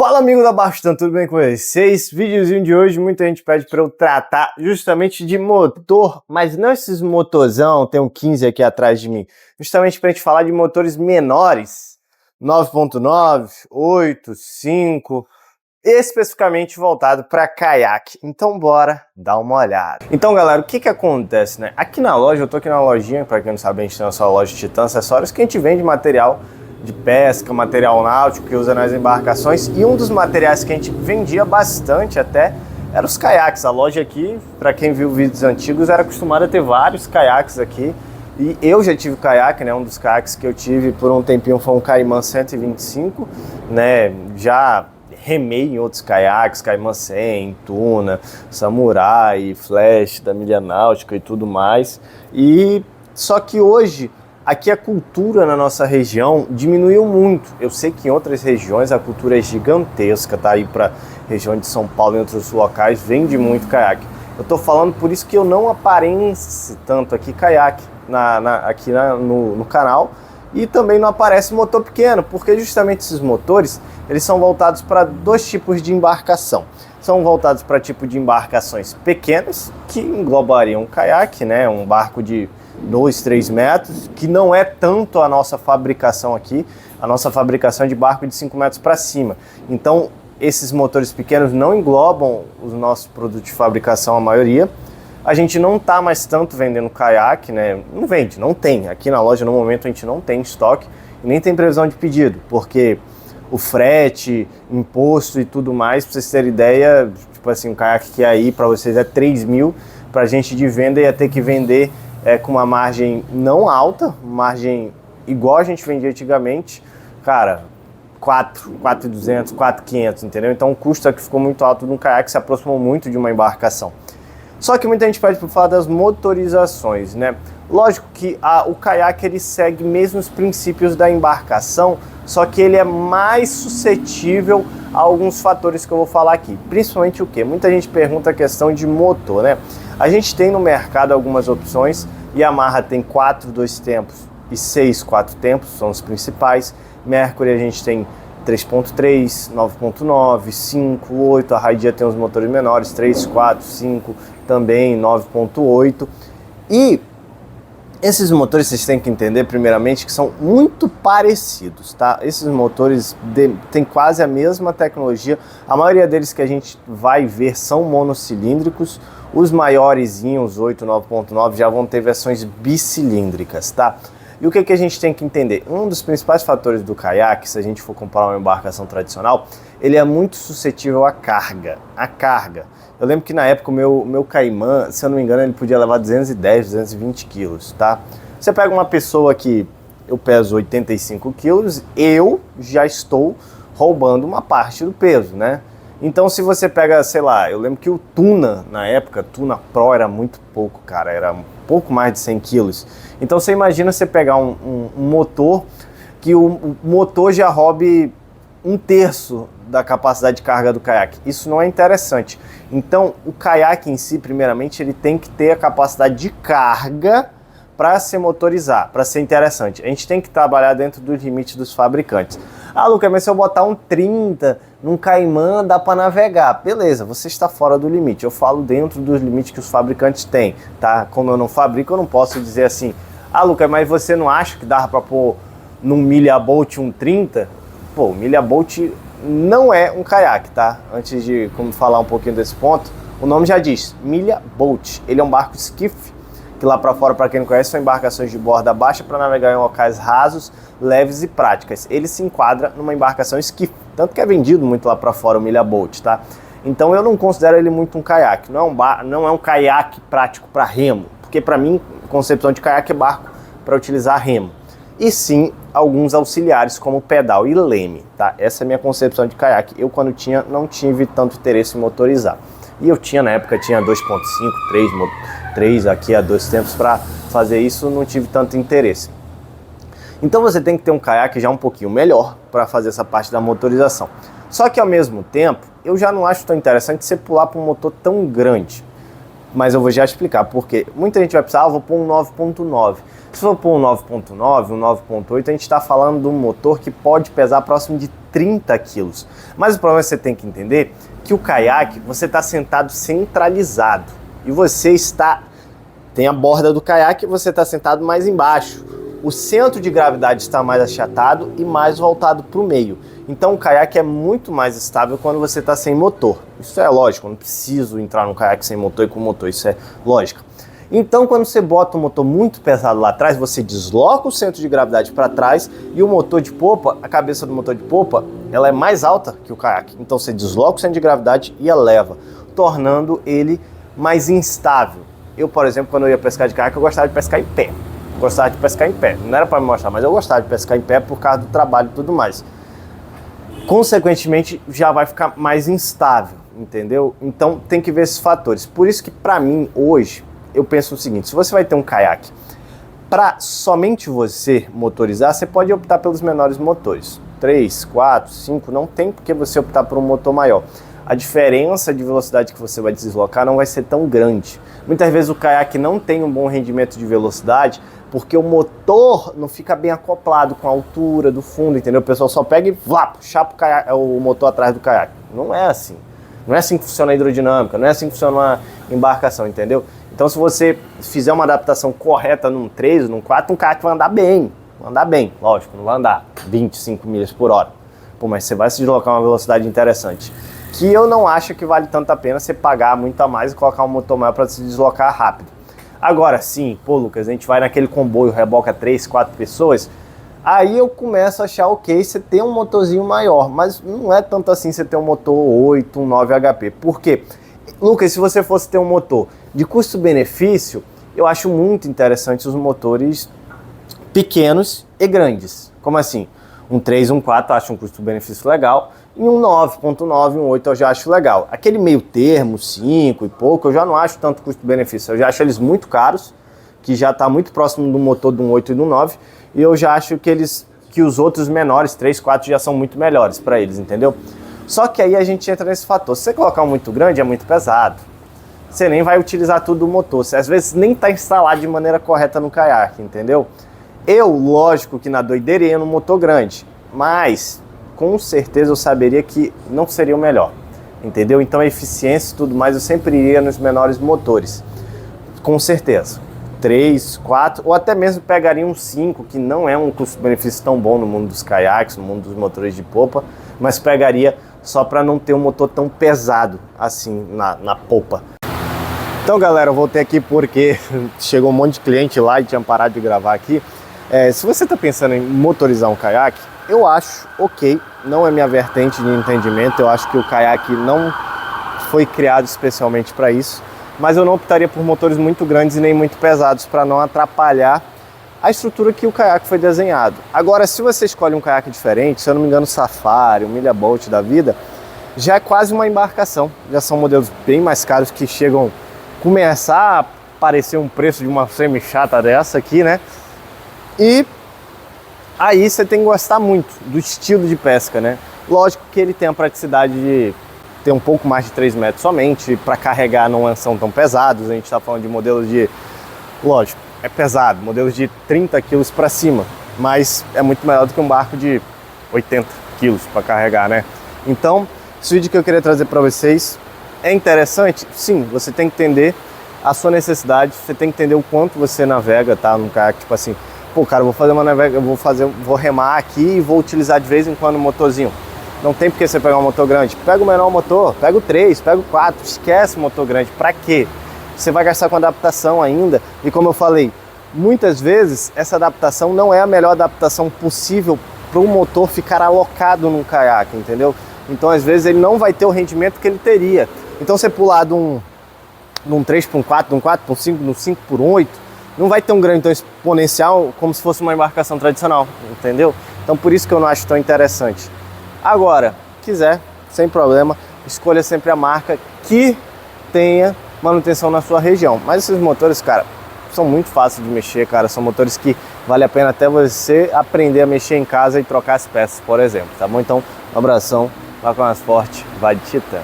Fala, amigo da Bastan, tudo bem com vocês? Videozinho de hoje, muita gente pede para eu tratar justamente de motor, mas não esses motorzão, tem um 15 aqui atrás de mim, justamente para a gente falar de motores menores, 9.9, 8, 5, especificamente voltado para caiaque. Então bora dar uma olhada. Então galera, o que acontece, né? Aqui na loja, eu tô aqui na lojinha, para quem não sabe, a gente tem a sua loja de Titã Acessórios, que a gente vende material de pesca, material náutico que usa nas embarcações, e um dos materiais que a gente vendia bastante até eram os caiaques. A loja aqui, para quem viu vídeos antigos, era acostumada a ter vários caiaques aqui, e eu já tive caiaque, né? Um dos caiaques que eu tive por um tempinho foi um Caiman 125, né? Já remei em outros caiaques, Caiman 100, Tuna, Samurai, Flash da Milha Náutica e tudo mais. E só que hoje aqui a cultura na nossa região diminuiu muito. Eu sei que em outras regiões a cultura é gigantesca, tá? Aí para região de São Paulo e outros locais vende muito caiaque. Eu tô falando por isso que eu não apareço tanto aqui caiaque no canal, e também não aparece motor pequeno, porque justamente esses motores, eles são voltados para dois tipos de embarcação. São voltados para tipo de embarcações pequenas, que englobariam um caiaque, né? Um barco de 2, 3 metros, que não é tanto a nossa fabricação aqui. A nossa fabricação é de barco de 5 metros para cima. Então, esses motores pequenos não englobam os nossos produtos de fabricação, a maioria. A gente não está mais tanto vendendo caiaque, né? Não vende, não tem. Aqui na loja, no momento, a gente não tem estoque e nem tem previsão de pedido, porque o frete, imposto e tudo mais, para vocês terem ideia, tipo assim, um caiaque que aí para vocês é 3 mil, para a gente de venda ia ter que vender com uma margem não alta, margem igual a gente vendia antigamente, cara, 4.200, 4.500, entendeu? Então o custo aqui ficou muito alto de um caiaque, se aproximou muito de uma embarcação. Só que muita gente pede para falar das motorizações, né? Lógico que o caiaque ele segue mesmo os princípios da embarcação, só que ele é mais suscetível a alguns fatores que eu vou falar aqui. Principalmente o quê? Muita gente pergunta a questão de motor, né? A gente tem no mercado algumas opções. Yamaha tem 4 2 tempos e 6 4 tempos, são os principais. Mercury a gente tem 3.3, 9.9, 5, 8. A Raidia tem os motores menores, 3, 4, 5, também 9.8. E esses motores vocês têm que entender primeiramente que são muito parecidos, tá? Esses motores têm quase a mesma tecnologia. A maioria deles que a gente vai ver são monocilíndricos. Os maiorzinhos, 8, 9.9, já vão ter versões bicilíndricas, tá? E o que a gente tem que entender? Um dos principais fatores do caiaque, se a gente for comparar uma embarcação tradicional, ele é muito suscetível à carga. Eu lembro que na época o meu Caiman, se eu não me engano, ele podia levar 210, 220 quilos, tá? Você pega uma pessoa que eu peso 85 quilos, eu já estou roubando uma parte do peso, né? Então se você pega, sei lá, eu lembro que o Tuna, na época, Tuna Pro era muito pouco, cara, era um pouco mais de 100 quilos. Então você imagina você pegar um motor, que o motor já roube 1/3 da capacidade de carga do caiaque. Isso não é interessante. Então o caiaque em si, primeiramente, ele tem que ter a capacidade de carga para se motorizar, para ser interessante. A gente tem que trabalhar dentro dos limites dos fabricantes. Ah, Lucas, mas se eu botar um 30 num Caiman, dá para navegar. Beleza, você está fora do limite. Eu falo dentro dos limites que os fabricantes têm, tá? Como eu não fabrico, eu não posso dizer assim, ah, Lucas, mas você não acha que dava para pôr num Milha Bolt um 30? Pô, o Milha Bolt não é um caiaque, tá? Antes de falar um pouquinho desse ponto, o nome já diz, Milha Bolt. Ele é um barco skiff, que lá para fora, para quem não conhece, são embarcações de borda baixa para navegar em locais rasos, leves e práticas. Ele se enquadra numa embarcação skiff, tanto que é vendido muito lá para fora o Milha Bolt, tá? Então eu não considero ele muito um caiaque, não é um caiaque prático para remo, porque para mim, a concepção de caiaque é barco para utilizar remo. E sim, alguns auxiliares como pedal e leme, tá? Essa é a minha concepção de caiaque. Eu, quando não tive tanto interesse em motorizar. E eu na época, tinha 2.5, 3 aqui a 2 tempos para fazer isso, não tive tanto interesse. Então você tem que ter um caiaque já um pouquinho melhor para fazer essa parte da motorização. Só que ao mesmo tempo, eu já não acho tão interessante você pular para um motor tão grande. mas eu vou já explicar por quê. Muita gente vai pensar, vou pôr um 9.9. Se for pôr um 9.9, um 9.8, a gente está falando de um motor que pode pesar próximo de 30 quilos. Mas o problema é que você tem que entender que o caiaque, você está sentado centralizado e você tem a borda do caiaque e você está sentado mais embaixo. O centro de gravidade está mais achatado e mais voltado para o meio. Então o caiaque é muito mais estável quando você está sem motor. Isso é lógico, eu não preciso entrar no caiaque sem motor e com motor, isso é lógica. Então quando você bota um motor muito pesado lá atrás, você desloca o centro de gravidade para trás e o motor de popa, a cabeça do motor de popa, ela é mais alta que o caiaque. Então você desloca o centro de gravidade e eleva, tornando ele mais instável. Eu, por exemplo, quando eu ia pescar de caiaque, eu gostava de pescar em pé. Gostava de pescar em pé. Não era para me mostrar, mas eu gostava de pescar em pé por causa do trabalho e tudo mais. Consequentemente, já vai ficar mais instável, entendeu? Então tem que ver esses fatores. Por isso que para mim, hoje, eu penso o seguinte: se você vai ter um caiaque para somente você motorizar, você pode optar pelos menores motores. 3, 4, 5, não tem porque você optar por um motor maior. A diferença de velocidade que você vai deslocar não vai ser tão grande. Muitas vezes o caiaque não tem um bom rendimento de velocidade porque o motor não fica bem acoplado com a altura do fundo, entendeu? O pessoal só pega e chapa o motor atrás do caiaque. Não é assim. Não é assim que funciona a hidrodinâmica, não é assim que funciona uma embarcação, entendeu? Então se você fizer uma adaptação correta num 3, num 4, um caiaque vai andar bem. Vai andar bem, lógico, não vai andar 25 milhas por hora. Pô, mas você vai se deslocar a uma velocidade interessante. Que eu não acho que vale tanto a pena você pagar muito a mais e colocar um motor maior para se deslocar rápido. Agora sim, pô Lucas, a gente vai naquele comboio, reboca 3, 4 pessoas, aí eu começo a achar ok você ter um motorzinho maior, mas não é tanto assim você ter um motor 8, um 9 HP. Por quê? Lucas, se você fosse ter um motor de custo-benefício, eu acho muito interessante os motores pequenos e grandes. Como assim? Um 3, um 4 eu acho um custo-benefício legal, e um 9.9, um 8 eu já acho legal. Aquele meio termo, 5 e pouco, eu já não acho tanto custo-benefício. Eu já acho eles muito caros, que já está muito próximo do motor do 8 e do 9, e eu já acho que os outros menores, 3, 4, já são muito melhores para eles, entendeu? Só que aí a gente entra nesse fator. Se você colocar um muito grande, é muito pesado. Você nem vai utilizar tudo do motor. Você às vezes nem está instalado de maneira correta no caiaque, entendeu? Eu, lógico que na doideira ia no motor grande, mas com certeza eu saberia que não seria o melhor, entendeu? Então a eficiência e tudo mais eu sempre iria nos menores motores, com certeza. 3, 4 ou até mesmo pegaria um 5, que não é um custo-benefício tão bom no mundo dos caiaques, no mundo dos motores de popa, mas pegaria só para não ter um motor tão pesado assim na popa. Então galera, eu voltei aqui porque chegou um monte de cliente lá e tinha parado de gravar aqui. Se você está pensando em motorizar um caiaque, eu acho ok, não é minha vertente de entendimento, eu acho que o caiaque não foi criado especialmente para isso, mas eu não optaria por motores muito grandes e nem muito pesados para não atrapalhar a estrutura que o caiaque foi desenhado. Agora, se você escolhe um caiaque diferente, se eu não me engano, Safari, o Milha Bolt da vida, já é quase uma embarcação, já são modelos bem mais caros que chegam a começar a parecer um preço de uma semi-chata dessa aqui, né? E aí você tem que gostar muito do estilo de pesca, né? Lógico que ele tem a praticidade de ter um pouco mais de 3 metros somente, para carregar não são tão pesados, a gente está falando de modelos de, lógico, é pesado, modelos de 30 quilos para cima, mas é muito melhor do que um barco de 80 quilos para carregar, né? Então, esse vídeo que eu queria trazer para vocês é interessante? Sim, você tem que entender a sua necessidade, você tem que entender o quanto você navega, tá? No caiaque, tipo assim, pô, cara, vou fazer uma navega, vou remar aqui e vou utilizar de vez em quando um motorzinho. Não tem porque você pegar um motor grande. Pega o menor motor, pega o 3, pega o 4, esquece o motor grande. Pra quê? Você vai gastar com adaptação ainda. E como eu falei, muitas vezes essa adaptação não é a melhor adaptação possível para o motor ficar alocado num caiaque, entendeu? Então às vezes ele não vai ter o rendimento que ele teria. Então você pular de um 3 para um 4, de um 4 para um 5, de um 5 para um 8, não vai ter um grande tão exponencial como se fosse uma embarcação tradicional, entendeu? Então por isso que eu não acho tão interessante. Agora, quiser, sem problema, escolha sempre a marca que tenha manutenção na sua região. Mas esses motores, cara, são muito fáceis de mexer, cara. São motores que vale a pena até você aprender a mexer em casa e trocar as peças, por exemplo, tá bom? Então, um abração, vá com mais forte, vai de Titã.